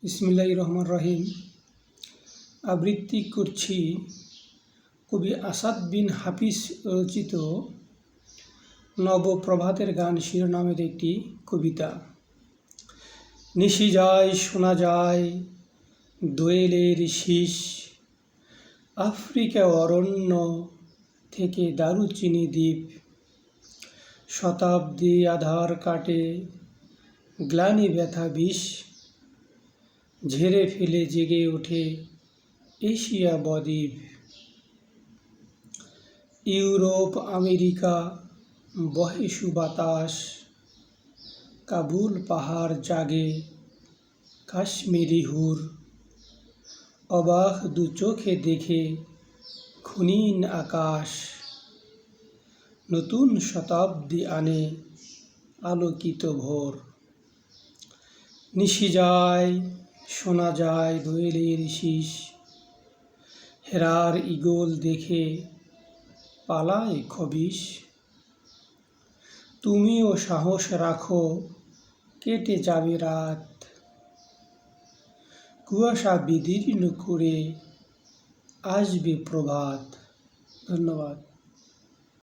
বিসমিল্লাহির রহমানির রহিম। আবৃত্তি করছি কবি আসাদ বিন হাফিজ রচিত নবপ্রভাতের গান শিরোনামের একটি কবিতা। নিশি যায় শোনা যায় দোয়েলের শীষ, আফ্রিকা অরণ্য থেকে দারুচিনি দ্বীপ। শতাব্দী আধার কাটে গ্লানি ব্যথা বিষ, ঝেড়ে ফেলে জেগে ওঠে এশিয়া বদ্বীপ। ইউরোপ আমেরিকা বহে সুবাতাস, কাবুল পাহাড় জাগে কাশ্মীরি হুর। অবাক দু চোখে দেখে ক্ষুণ্ণ আকাশ, নতুন শতাব্দী আনে আলোকিত ভোর। নিশি যায় শোনা যায় দোয়েলের শীষ, হেরার ঈগল দেখে পালায় খবিশ। তুমিও সাহস রাখো কেটে যাবে রাত, কুয়াশা বিদীর্ণ করে আসবে প্রভাত। ধন্যবাদ।